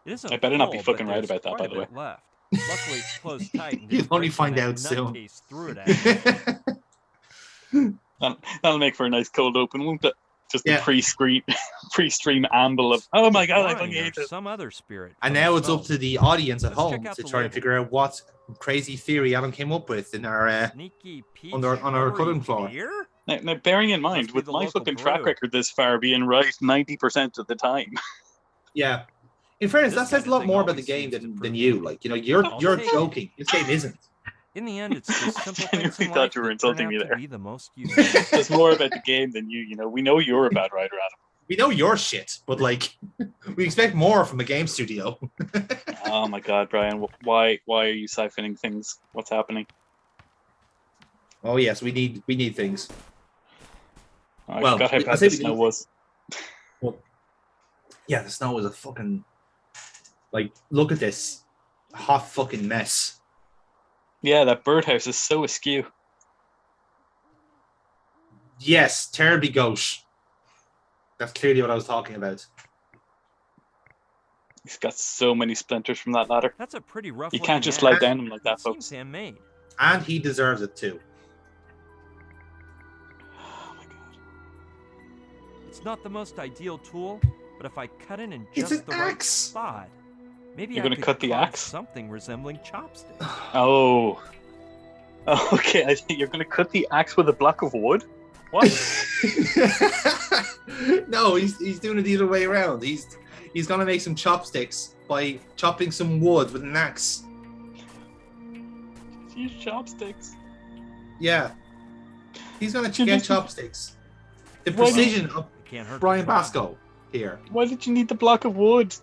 It isn't I better not be full, fucking but right there's about that, quite by a the way. bit left. Luckily, it's closed tight and You'll didn't only break when find that out soon. nutcase threw it at me. That'll make for a nice cold open, won't it? Just Yeah. the pre-stream amble of, oh my god, I Wine fucking or hate this. some other spirit. And from the now it's up smells. to the audience at Let's check home out to the try and label. figure out what crazy theory Alan came up with in our Sneaky Pete's on our shrubbery cutting floor. beer? Now, bearing in mind, Must be with the my local fucking track brew. record this far being right 90% of the time. Yeah. In fairness, This that says kind a of lot thing more about the always game seems to than prove you. empty. Like, you know, you're I'll you're take joking. This game isn't. In the end, it's the simple Genuinely things in thought life you were that turn insulting out me to there. be the most useful. It's more about the game than you. You know, we know you're a bad writer, Adam. We know your shit, but like, we expect more from a game studio. Oh my god, Brian, why are you siphoning things? What's happening? Oh yes, we need things. Oh, I Well, forgot how I bad say the we snow need- was. Well, yeah, the snow was a fucking like. Look at this hot fucking mess. Yeah, that birdhouse is so askew. Yes, terribly gauche. That's clearly what I was talking about. He's got so many splinters from that ladder. That's a pretty rough. You can't just looking slide axe. down them like that, It seems folks. handmade. And he deserves it too. Oh my god. It's not the most ideal tool, but if I cut it in It's just an the right axe. spot, maybe You're I gonna could cut the carve axe? something resembling chopsticks. Oh. Okay, I think you're gonna cut the axe with a block of wood? What? No, he's doing it the other way around. He's gonna make some chopsticks by chopping some wood with an axe. Use chopsticks. Yeah, he's gonna You get just- chopsticks. The Why do you- precision of It can't hurt. to Brian try. Basco here. Why did you need the block of wood?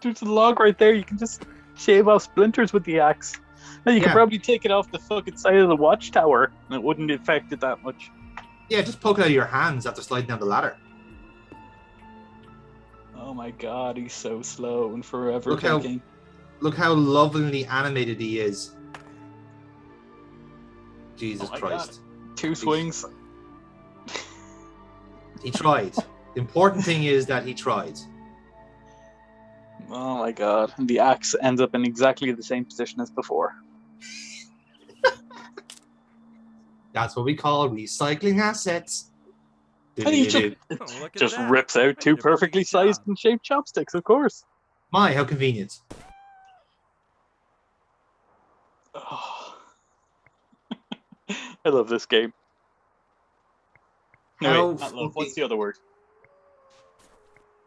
There's a log right there. You can just shave off splinters with the axe. Now you could Yeah. probably take it off the fucking side of the watchtower, and it wouldn't affect it that much. Yeah, just poke it out of your hands after sliding down the ladder. Oh my god, he's so slow and forever Look how- taking. Look how lovingly animated he is. Jesus Oh my Christ. 2 swings. He tried. The important thing is that he tried. Oh my god. And the axe ends up in exactly the same position as before. That's what we call recycling assets. And he just, Oh, look at just that. rips I out did 2 a pretty perfectly good sized job. and shaped chopsticks, of course. My, how convenient. Oh. I love this game. No, How wait, not love. What's fucking- the other word?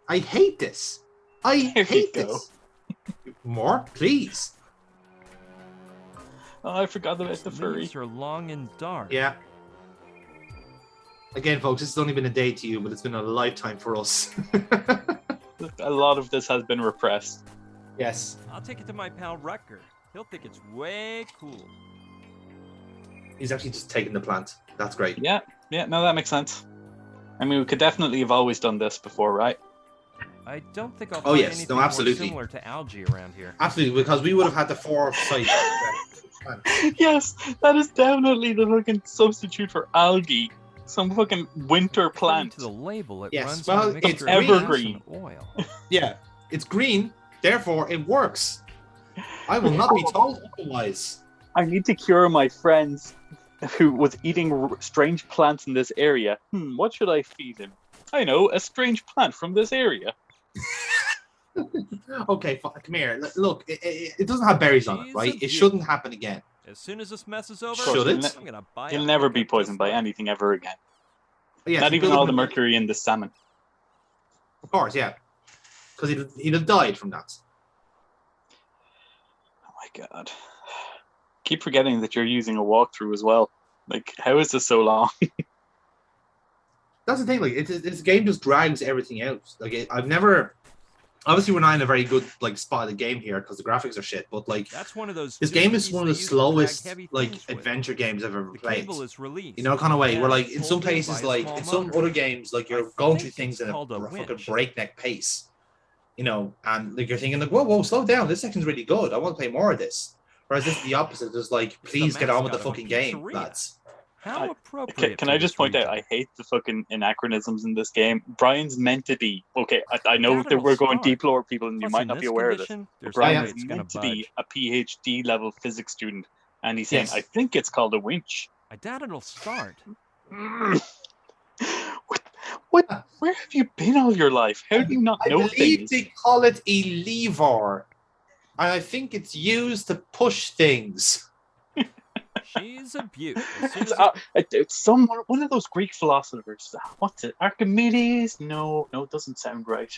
I hate this. I Here we hate go. this. More, please. Oh, I forgot about the furry. Leaves are long and dark. Yeah. Again, folks, this has only been a day to you, but it's been a lifetime for us. A lot of this has been repressed. Yes. I'll take it to my pal Rucker. He'll think it's way cool. He's actually just taking the plant. That's great. Yeah, no, that makes sense. I mean, we could definitely have always done this before, right? I don't think I'll Oh, find yes. anything No, absolutely. more similar to algae around here. Absolutely, because we would have had the foresight. Yes, that is definitely the fucking substitute for algae. Some fucking winter According plant. to the label, it Yes, runs well, on a it's mixture of evergreen. gas and oil. Yeah, it's green, therefore it works. I will not be told otherwise. I need to cure my friends who was eating strange plants in this area. What should I feed him? I know, a strange plant from this area. Okay, come here. Look, it doesn't have berries on it, She's right? a It beauty. shouldn't happen again. As soon as this mess is over, Should it? I'm gonna buy He'll a never be pickup poisoned just by like- anything ever again. Yeah, Not even all the mercury in the salmon. Of course, yeah. Because he'd have died from that. Oh my god. Keep forgetting that you're using a walkthrough as well. Like, how is this so long? That's the thing. Like, this game just drags everything out. Like, I've never. Obviously, we're not in a very good spot of the game here because the graphics are shit. But like, That's one of those. this game is doohies one of they the use to drag slowest heavy like things with. adventure games I've ever The played. cable is released. You know, kind of way. and Where like in some pulled in places, by a like small in some motor. other games, like you're I going think through things it's at a called a fucking winch. breakneck pace. You know, and like you're thinking like, whoa, slow down. This section's really good. I want to play more of this. Whereas this is the opposite. It's like, please get on with the mascot of a fucking game, pizzeria. lads. How appropriate. Can for I just this point out, region. I hate the fucking anachronisms in this game. Brian's meant to be, okay, I know Doubt that it'll we're going start. deep lore, people, and you Plus, might in not be this aware of this. condition, But there's no Brian way is it's gonna meant to be budge. a PhD level physics student, and he's saying, Yes. I think it's called a winch. I doubt it'll start. What? Where have you been all your life? How do you not I know believe things? they call it a lever, and I think it's used to push things. She's a beaut. As soon It's, as it's one of those Greek philosophers. What's it? Archimedes? No, it doesn't sound right.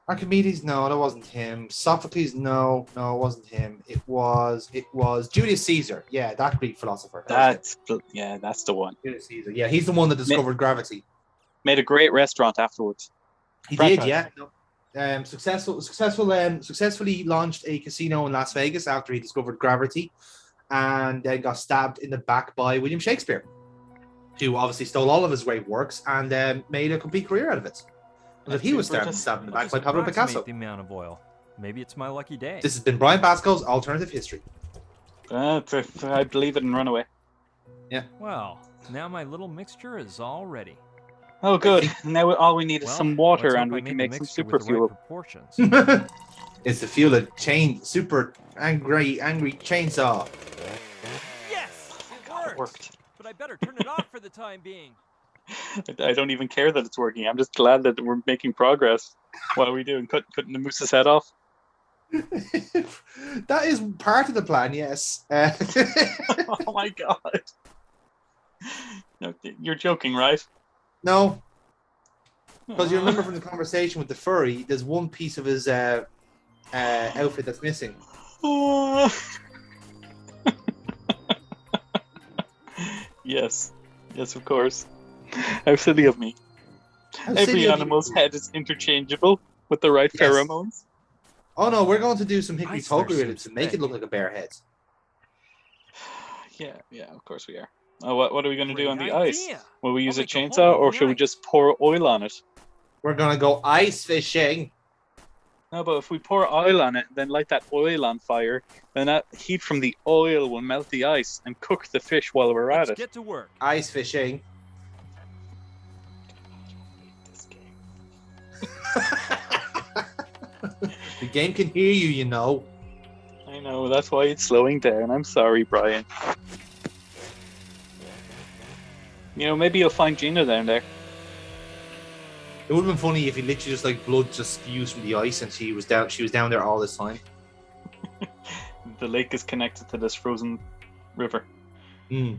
Archimedes? No, that wasn't him. Sophocles? No, it wasn't him. It was Julius Caesar. Yeah, that Greek philosopher. That's the one. Julius Caesar. Yeah, he's the one that discovered gravity. Made a great restaurant afterwards. He Franchise. did, yeah. No. Successfully launched a casino in Las Vegas after he discovered gravity, and then got stabbed in the back by William Shakespeare, who obviously stole all of his great works and made a complete career out of it. And if he was stabbed in the back by Pablo Picasso. the amount of oil. Maybe it's my lucky day. This has been Brian Pasco's Alternative History. I believe it in Runaway. Well, now my little mixture is all ready. Oh, good. Now all we need is Well, some water, let's hope and I we made can the make some mixture super with the right fuel. proportions. It's the fuel of super angry chainsaw. Yes, It worked. But I better turn it off for the time being. I don't even care that it's working. I'm just glad that we're making progress. What are we doing? Cutting the moose's head off? That is part of the plan, yes. Oh my god. No, you're joking, right? No, because you remember from the conversation with the furry, there's one piece of his outfit that's missing. Yes, of course. How silly of me. How Every silly of you. animal's head is interchangeable with the right Yes. pheromones. Oh no, we're going to do some hickory Ice there pokery with it seems to make it thick. look like a bear head. Yeah, of course we are. Oh, what are we going to do on the Great ice? idea. Will we use I'll a make a hole chainsaw, in or the should we ice. just pour oil on it? We're gonna go ice fishing. No, but if we pour oil on it, then light that oil on fire, then that heat from the oil will melt the ice and cook the fish while we're at Let's it. get to work. Ice fishing. This game. The game can hear you, you know. I know, that's why it's slowing down. I'm sorry, Brian. You know, maybe you'll find Gina down there. It would have been funny if he literally just like blood just spews from the ice and she was down there all this time. The lake is connected to this frozen river. Mm.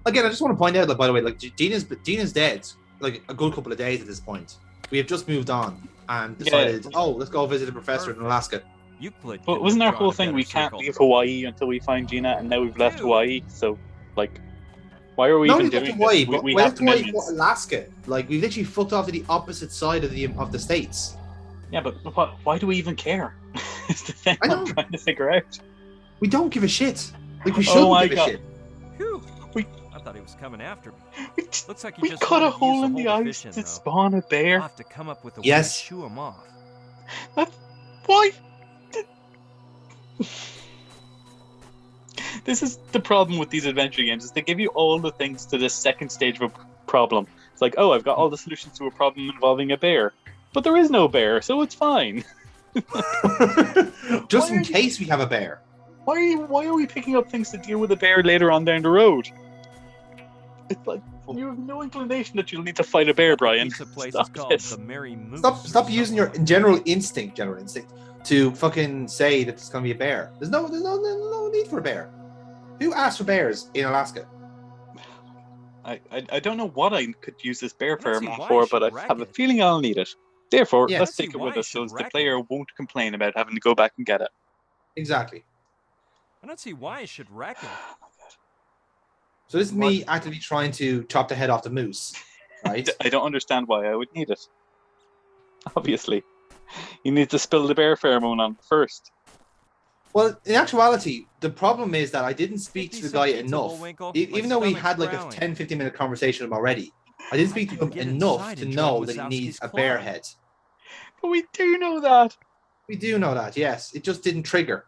Again, I just want to point out, like, by the way, like Gina's dead, like a good couple of days at this point. We have just moved on and decided, let's go visit a professor in Alaska. Euclid. But couldn't wasn't have our drawn whole a thing better we can't circle. leave Hawaii until we find Gina, and now we've left Dude. Hawaii, so, like, why are we Not even only doing to Hawaii, this? but We we have left Hawaii for commitments. Alaska. Like, we literally fucked off to the opposite side of the states. Yeah, but why do we even care? It's the thing I I'm know. trying to figure out. We don't give a shit. Like, we Oh shouldn't my give a God. shit. Phew. We- I thought he was coming after me. We, Looks like he we just cut a wanted to use hole in the the hole to ice fish in, to though. spawn a I'll bear. have to come up with a Yes. way to shoo him off. Why? This is the problem with these adventure games, is they give you all the things to the second stage of a problem. It's like, oh, I've got all the solutions to a problem involving a bear. But there is no bear, so it's fine. Just Why in are you- case we have a bear. Why are we picking up things to deal with a bear later on down the road? It's like, you have no inclination that you'll need to fight a bear, Brian. Pizza place Stop is called this. the Merry Moose. Stop using your general instinct to fucking say that it's gonna be a bear. There's no need for a bear. Who asked for bears in Alaska? I don't know what I could use this bear I don't see pheromone why for, I but I should wreck have a it. feeling I'll need it. Therefore, Yeah. let's I don't take see it with why I us so should the wreck player it. won't complain about having to go back and get it. Exactly. I don't see why I should wreck it. So this is me actively trying to chop the head off the moose, right? I don't understand why I would need it. Obviously. You need to spill the bear pheromone on first. Well, in actuality, the problem is that I didn't speak to the 50 guy cent pizza, enough. Bullwinkle. Even My though we stomach's had like a growling. 10-15 minute conversation with him already, I didn't speak to him couldn't get enough inside to and know join that he Wazowski's needs a club. bear head. But we do know that. We do know that, yes. It just didn't trigger.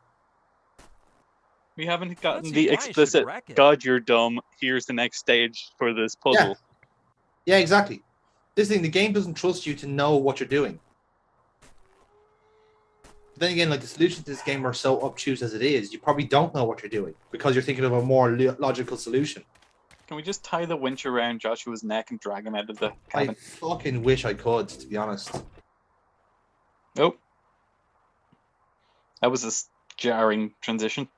We haven't I gotten don't see the why I should explicit, wreck it. God, you're dumb, here's the next stage for this puzzle. Yeah, exactly. This thing, the game doesn't trust you to know what you're doing. But then again, like the solutions to this game are so obtuse as it is, you probably don't know what you're doing because you're thinking of a more logical solution. Can we just tie the winch around Joshua's neck and drag him out of the I cabin? fucking wish I could, to be honest. Nope. That was a jarring transition.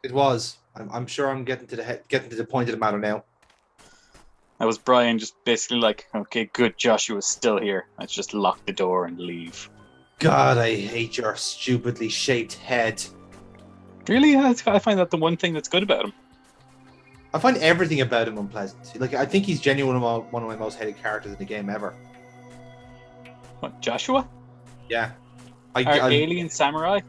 It was. I'm sure I'm getting to the point of the matter now. That was Brian just basically like, okay, good, Joshua's still here. Let's just lock the door and leave. God, I hate your stupidly shaped head. Really? I find that the one thing that's good about him. I find everything about him unpleasant. Like, I think he's genuinely one of my most hated characters in the game ever. What, Joshua? Yeah. Our alien samurai?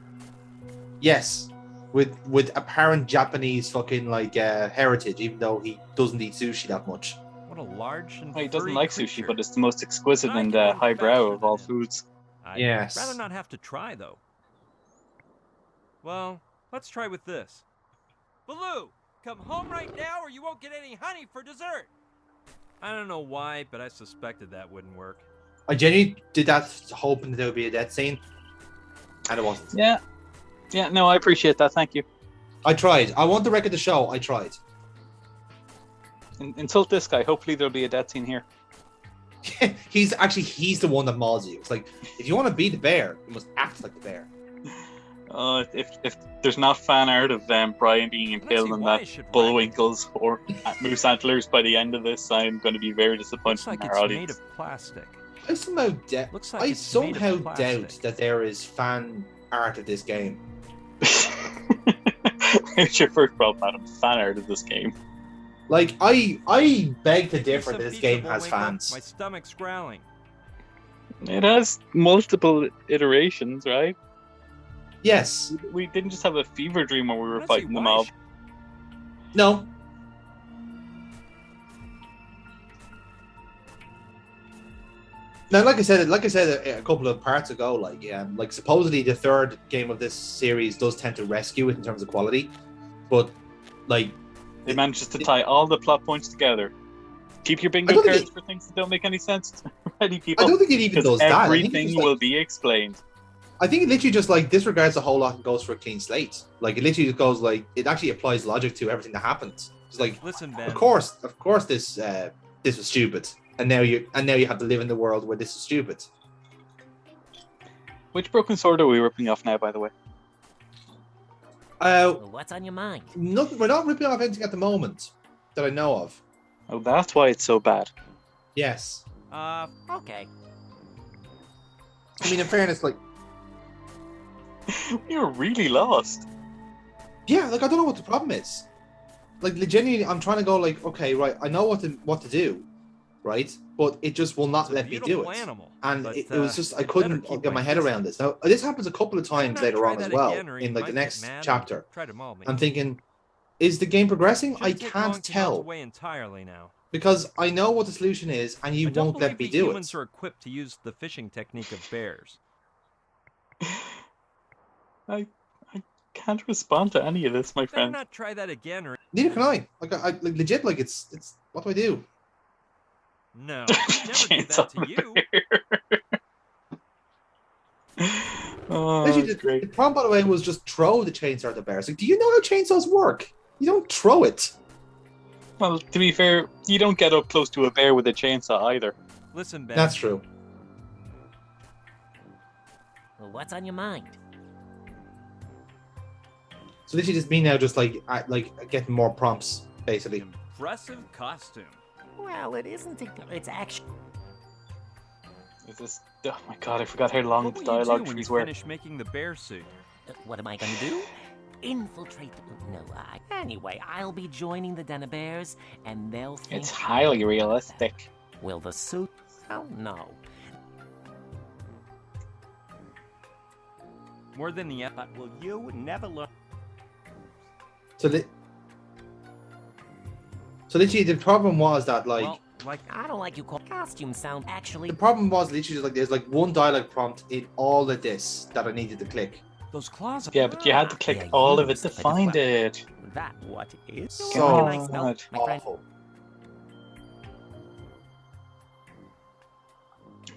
Yes. With apparent Japanese fucking like heritage, even though he doesn't eat sushi that much. What a large and Well, he doesn't furry like creature. sushi, but it's the most exquisite I and can run highbrow faster of all than him. foods. I'd Yes. rather not have to try, though. Well, let's try with this. Baloo, come home right now or you won't get any honey for dessert. I don't know why, but I suspected that wouldn't work. I genuinely did that hoping that there would be a death scene, and it wasn't. Yeah. Yeah, no, I appreciate that. Thank you. I tried. I want the record to show. I tried. Insult this guy. Hopefully there'll be a death scene here. he's the one that mauls you. It's like, if you want to be the bear, you must act like the bear. If there's not fan art of Brian being I don't impaled see on why I that should wreck it. Bullwinkles or moose antlers by the end of this, I'm going to be very disappointed Looks like in it's our made audience. of plastic. I somehow doubt. Looks like I it's made of somehow plastic. doubt that there is fan art of this game. Here's your first problem, Adam. Fan art of this game. Like, I beg to differ Piece that of this game pizza, has Bullwinkle. fans. My stomach's growling. It has multiple iterations, right? Yes. We didn't just have a fever dream when we I were don't see fighting the why I mob. should- No. Now, like I said a couple of parts ago, like supposedly the third game of this series does tend to rescue it in terms of quality, but like It manages to tie all the plot points together. Keep your I bingo don't think cards for things that don't make any sense. Ready, people? I don't think it even Because does that. I think, it everything just, will be explained. I think it literally just like disregards the whole lot and goes for a clean slate. Like it literally just goes like it actually applies logic to everything that happens. It's like, Listen, Ben. of course, this was stupid, and now you have to live in the world where this is stupid. Which broken sword are we ripping off now, by the way? Well, what's on your mind? We're not ripping off anything at the moment that I know of. Oh, that's why it's so bad. Yes, Okay. I mean in fairness, like You're really lost. yeah, like I don't know what the problem is. Like legitimately, I'm trying to go like, okay, right, I know what to do, right? But it just will not It's a let me do beautiful it. animal, And but, it was just I I'd couldn't better keep get my my head around this. Now this happens a couple of times not later try on as that well again, or in you like the might get next mad and chapter. Try to maul me. I'm thinking, is the game progressing? Shouldn't I take long can't to melt tell away entirely now. because I know what the solution is, and you I don't won't let believe me we do humans it. are equipped to use the fishing technique of bears. I can't respond to any of this, my Better friend. not try that again, or Neither can I. Like I like legit. Like it's. What do I do? no, I'd never do that to you. Oh, Literally, that's the great. problem, by the way, was just throw the chainsaw at the bears. Like, do you know how chainsaws work? You don't throw it. Well, to be fair, you don't get up close to a bear with a chainsaw either. Listen, Ben. That's true. Well, what's on your mind? So literally, just me now, just like getting more prompts, basically. Impressive costume. Well, it isn't. It's actually. Is this? Oh my god, I forgot how long What the will you do dialogue when you trees were. finish making the bear suit? What am I gonna do? Infiltrate the. No, Anyway, I'll be joining the Den of Bears, and they'll think. It's highly realistic. Will the suit? Oh no. More than the But will you never learn? So literally, the problem was that well, like I don't like you call costume sound. Actually, the problem was literally just like there's like one dialogue prompt in all of this that I needed to click, Those claws. Yeah, but you had to click They're all of it used to for find deflect. it. That what is? So Nice note, my friend. awful.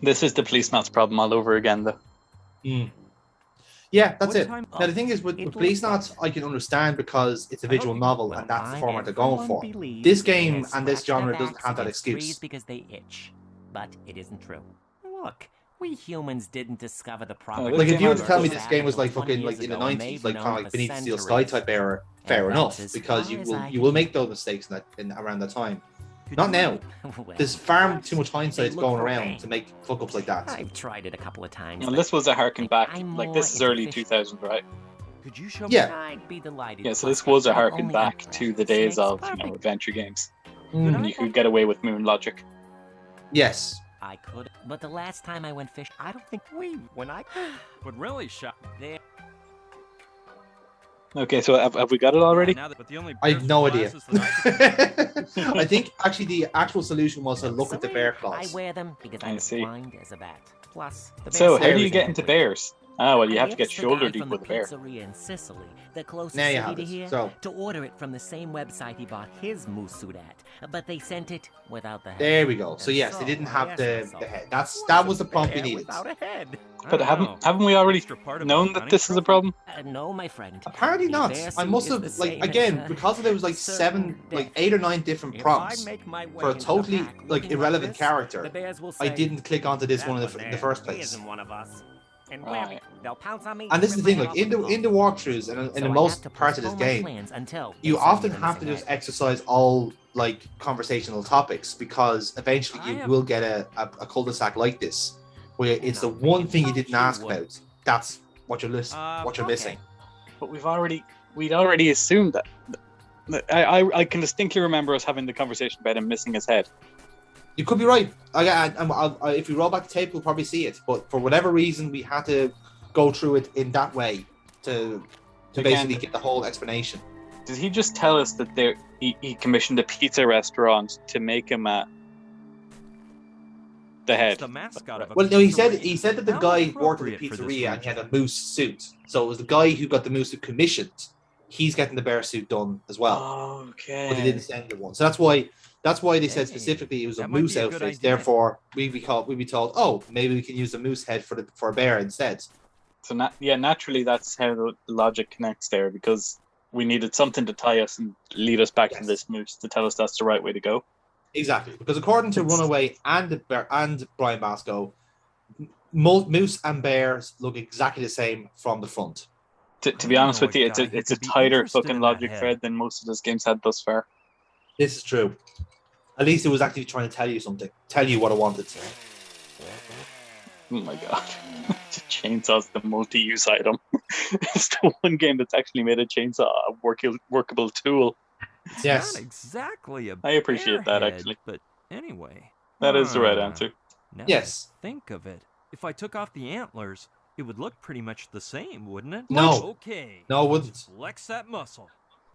This is the police knots problem all over again, though. Yeah, that's What it. time- Now the thing is, with Police Knots, I can understand because it's a visual novel and that's the format they're going for. This game and this genre doesn't have that excuse. Because they itch, but it isn't true. Look, we humans didn't discover the proper. This Like if you were to game tell me has- this game was like fucking like in the 90s, like kind of like Beneath the Steel Sky type era, fair enough, because you will make those mistakes in around that time. Not now. There's far too much hindsight going around to make fuck ups like that. I've tried it a couple of times. Well, this was a harken back. I'm Like more this is into early fish. 2000s, right? Could you show Yeah. I'd be delighted. Yeah, so Plus, this was a I'm harken only back interested. to the days Snake's of perfect. adventure games. Mm. And you could get away with moon logic. Yes. I could, but the last time I went fishing, I don't think when I Would really shock there. Okay, so have we got it already? Now that, but the only I have no idea. glasses that I could- I think actually the actual solution was to look at the bear I claws. wear them because I I'm see. blind as a bat. Plus, the So bears how do you Bears get are into great. bears? Ah, well, you I have to get asked the shoulder guy deep from with a the bear. pizzeria in Sicily, the closest Now you city have to it. here, So to order it from the same website he bought his moose suit at, but they sent it without the head. there we go. So And yes, they didn't I have asked the myself, head. what That is was a the prompt you bear needed. without a head? I But don't haven't know. we already Extra part of known a that hunting this is a trophy? problem? No, my friend. Apparently The not. bear I suit must is have the like same again as, because there was like certain like death. 8 or 9 different If prompts I make my way for a into the totally pack like looking irrelevant this, character. the bears will I say, didn't click onto this "That one in there, the first he place. isn't one of us. And Right. where they'll pounce on me. And this is the rip thing, my like head off in the walkthroughs and in So the I most have to parts of this postpone my game, plans until you they send often me the have to missing just head. exercise all like conversational topics because eventually I you have- will get a cul-de-sac like this where it's the Not one thing you thinking didn't you ask would. about. That's what you're what you're okay. missing. But we'd already assumed that. I can distinctly remember us having the conversation about him missing his head. You could be right. If we roll back the tape, we'll probably see it. But for whatever reason, we had to go through it in that way to Again, basically get the whole explanation. Did he just tell us that he commissioned a pizza restaurant to make him the It's head? the mascot of a Well, no, he said pizzeria. that the How guy worked at the appropriate for this pizzeria and he had region. a moose suit. So it was the guy who got the moose suit commissioned. He's getting the bear suit done as well, Okay. but they didn't send him one. So that's why they said Hey, specifically it was a that might moose be a good outfit. idea. Therefore, we'd be told, oh, maybe we can use the moose head for a bear instead. So naturally that's how the logic connects there, because we needed something to tie us and lead us back to Yes. this moose to tell us that's the right way to go. Exactly, because according to Runaway and Brian Basco, moose and bears look exactly the same from the front. To be honest with you, it's a could be tighter interested fucking in that logic head. thread than most of those games had thus far. This is true. At least it was actually trying to tell you something, tell you what I wanted. Oh my god. Chainsaw's the multi-use item. It's the one game that's actually made a chainsaw a workable tool. It's Yes. not exactly a I appreciate bear that, head, actually. But anyway. That is the right Huh. answer. Now Yes. that I think of it. If I took off the antlers, it would look pretty much the same, wouldn't it? No. Okay. No, it wouldn't. Flex that muscle.